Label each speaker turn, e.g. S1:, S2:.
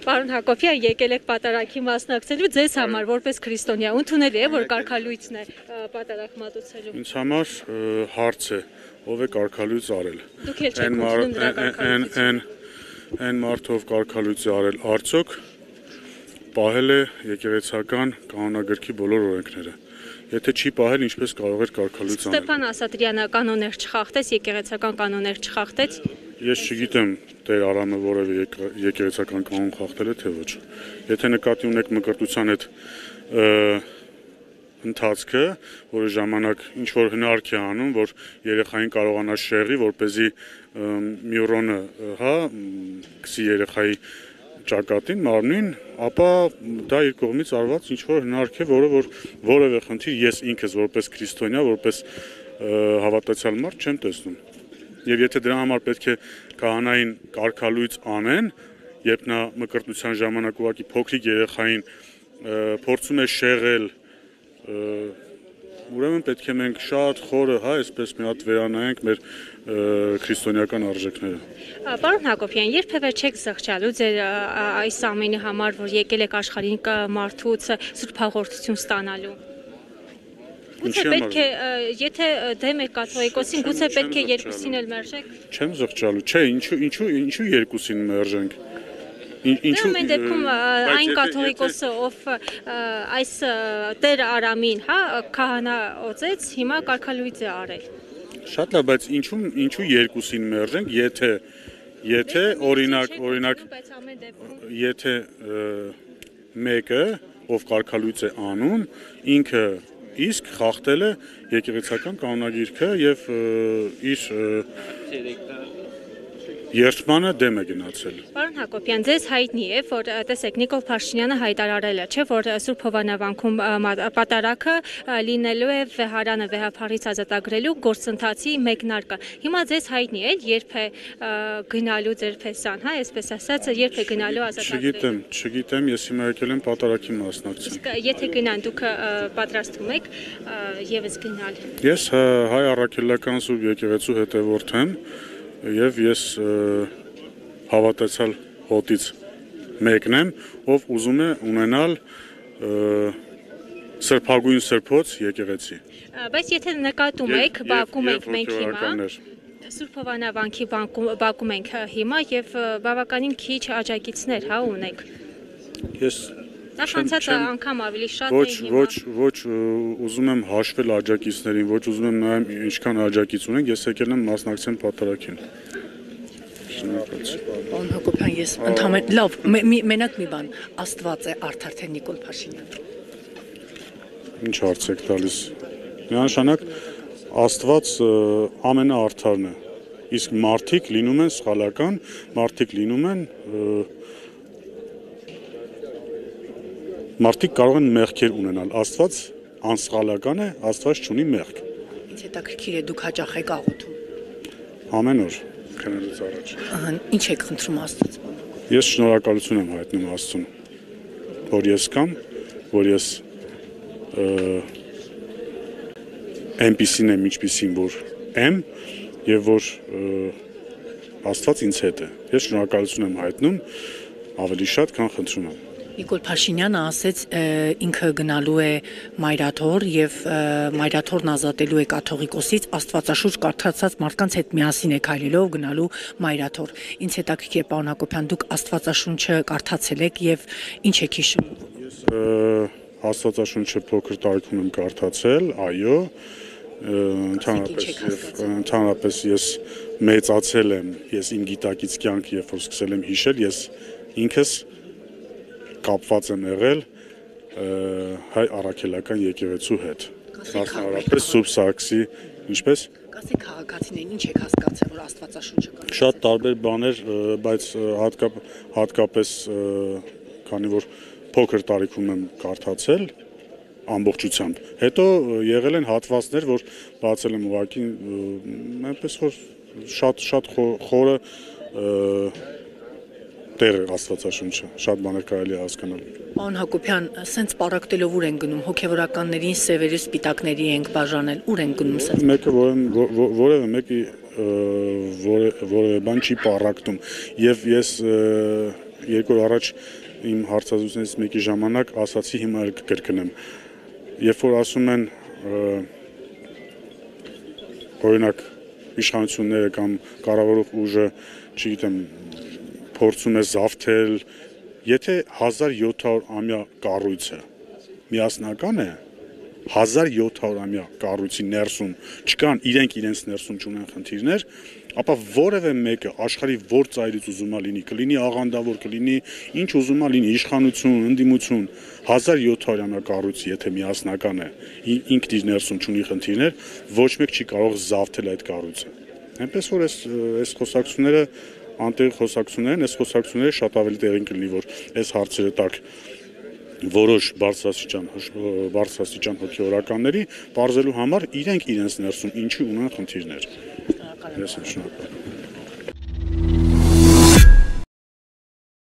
S1: Պարոն Հակոբյան, եկել եք պատարագի մասնակցելու ձեզ համար որպես քրիստոնյա, ընդունելի է, որ կարգալույցն է պատարագ մատուցելու։
S2: Ինձ համար հարց է, ով է կարգալույց արել։
S1: Դուք էլ չեք ընդունում նրա կարգալույցը։
S2: Այն մարդով կարգալույցը արել արդյոք պահել է եկեղեցական կանոնագրքի բոլոր օրենքները։ Եթե չի պահել, ինչպես կարող էր կարգալույց անել։
S1: Ստեփան Ասատրյանը կանոններ չխախտեց, եկեղեցական կանոններ չխախտեց։
S2: Ես չգիտեմ Տեր Արամը որևէ եկեղեցական կանոն խախտել է թե ոչ։ Եթե նկատի ունեք մկրտության հետ ընթացքը, որի ժամանակ ինչ որ հնարք է անում, որ երեխային կարողանա շեղի, որպեսզի մյուրոնը, գցի երեխայի ճակատին, մարմնին, ապա դա իր կողմից արված ինչ որ հնարք է, որը որ որևէ խնդիր ես ինքս որպես քրիստոնյա, որպես հավատացյալ մարդ չեմ տեսնում։ Եվ եթե դրա համար պետք է քահանային կարգալույց անեն, երբ նա մկրտության ժամանակ ուղղակի փոքրիկ երեխային փորձում է շեղել, ուրեմն պետք է մենք շատ խորը, այսպես մի հատ վերանայենք մեր քրիստոնեական արժեքները։
S1: Պարոն Հակոբյան, երբևէ չեք զղջալու ձեր այս ամենի համար, որ եկել եք աշխարհին մարդուց սուրբ հաղորդություն ստանալու։ Գուցե պետք է, եթե դեմ եք կաթողիկոսին, գուցե պետք է երկուսին էլ մերժեք։ Չեմ
S2: զղջալու, չէ, ինչու երկուսին մերժենք։
S1: Ուրեմն դեպքում այն կաթողիկոսը, ով այս Տեր Արամին, քահանաոցեց, հիմա կարգալույց է արել։
S2: Շատ լավ, բայց ինչու երկուսին մերժենք, եթե օրինակ, եթե մեկը, ով կարգալույց է անում, ինքը իսկ խախտել է եկեղեցական կանոնագիրքը եւ իր երթմանը դեմ է գնացել։
S1: Պարոն Հակոբյան, ձեզ հայտնի է, որ տեսեք Նիկոլ Փաշինյանը հայտարարել է, չէ, որ Սուրբ Հովանավանքում պատարագը լինելու է վեհարանը վեհափառից ազատագրելու գործընթացի մեկնարկը։ Հիմա ձեզ հայտնի է, երբ է գնալու ձեր փեսան, այսպես ասած, երբ է գնալու ազատագրելու։
S2: Չգիտեմ, ես հիմա եկել եմ պատարագի մասնակցել։
S1: Իսկ եթե գնան, դուք պատրաստվում եք եւս գնալ։
S2: Ես հայ առաքելական Սուրբ եկեղեցու հետևորդ եմ։ Եվ ես հավատացյալ հոտից մեկն եմ, ով ուզում է ունենալ սրբագույն սրբոց եկեղեցի։
S1: Բայց եթե նկատում եք, բակում ենք մենք հիմա, Սուրբ Հովանավանքի բակում ենք հիմա եւ բավականին քիչ աջակիցներ, ունենք։
S2: Ես
S1: Նախանցած անգամ ավելի շատ է հիմա։
S2: Ոչ ուզում եմ հաշվել աջակիցներին, ոչ ուզում եմ նայեմ ինչքան աջակից ունենք, ես եկել եմ մասնակցեմ պատարագին։
S3: Պարոն Հակոբյան, ես ընդհանրապես լավ, մենակ մի բան, Աստված է արդար թե Նիկոլ Փաշինյանը։
S2: Ինչ հարց եք տալիս։ Միանշանակ Աստված ամենաարդարն է։ Իսկ մարդիկ լինում են սխալական, մարդիկ լինում են Մարդիկ կարող են մեղքեր ունենալ, Աստված անսխալական է, Աստված չունի մեղք։
S3: Ինչ հետաքրքիր է, դուք հաճախ եք աղոթում։
S2: Ամեն օր, քնելուց առաջ։
S3: Ինչ եք խնդրում Աստծուց։
S2: Ես շնորհակալություն եմ հայտնում Աստծուն, որ ես կամ, որ ես այնպիսին եմ, ինչպիսին որ եմ, եւ որ Աստված ինձ հետ է։ Ես շնորհակալություն եմ հայտնում ավելի շատ, քան խնդրում եմ։
S3: Նիկոլ Փաշինյանը ասեց ինքը գնալու է Մայրաթոր եւ Մայրաթորն ազատելու է կաթողիկոսից, Աստվածաշունչ կարդացած մարդկանց հետ միասին է քայլելով գնալու Մայրաթոր։ Ինչ հետաքրքիր է, պարոն Հակոբյան, դուք Աստվածաշունչը կարդացել եք եւ ինչ եք հիշում։
S2: Ես Աստվածաշունչը փոքր տարիքում եմ կարդացել, այո, ընդհանրապես ես մեծացել եմ, ես իմ գիտակից կյանք երբ որ սկսել եմ հիշել, ես ինքս կապված եմ եղել հայ առաքելական եկեղեցու հետ։ Մասնավորապես Սուրբ Սարգսի, ինչպես։
S3: Կասեք քաղաքացիներին, ինչ եք հասկացել, որ Աստվածաշունչը կարդացել։
S2: Շատ տարբեր բաներ, բայց հատկապես քանի որ փոքր տարիքում եմ կարդացել ամբողջությամբ։ Հետո եղել են հատվածներ, որ բացել եմ ուղղակի, այնպես որ շատ խորը Տեր Աստվածաշունչը, շատ բաներ կարելի է հասկանալ։
S3: Պարոն Հակոբյան, սենց պարակտելով ուր են գնում, հոգևորականներին սևերի սպիտակների ենք բաժանել, ուր են գնում սենց։
S2: Մեկը որևէ մեկի որևէ բան չի պարակտում, եւ ես երկու օր առաջ իմ հարցազրույցներից մեկի ժամանակ ասացի, հիմա էլ կկրկնեմ։ Երբ որ ասում են օրինակ իշխանությունները կամ կառավարող ուժը, չգիտեմ, փորձում է զավթել, եթե 1700-ամյա կառույցը միասնական է, 1700-ամյա կառույցի ներսում չկան, իրենց ներսում չունեն խնդիրներ, ապա որևէ մեկը աշխարհի որ ծայրից ուզում է լինի, կլինի աղանդավոր, կլինի ինչ ուզում է լինի, իշխանություն, ընդդիմություն, 1700-ամյա կառույցի, եթե միասնական է, ինքն իր ներսում չունի խնդիրներ, ոչ մեկ չի կարող զավթել այդ կառույցը։ Այնպես որ այս խոսակցությունները անտեղի խոսակցություններ են, այս խոսակցությունները շատ ավելի տեղին կլինի, որ այս հարցերը տակ որոշ բարձրաստիճան հոգեորականների բարձելու համար իրենց ներսում ինչի ունեն խնդիրներ։ Ես եմ շնորհակալ։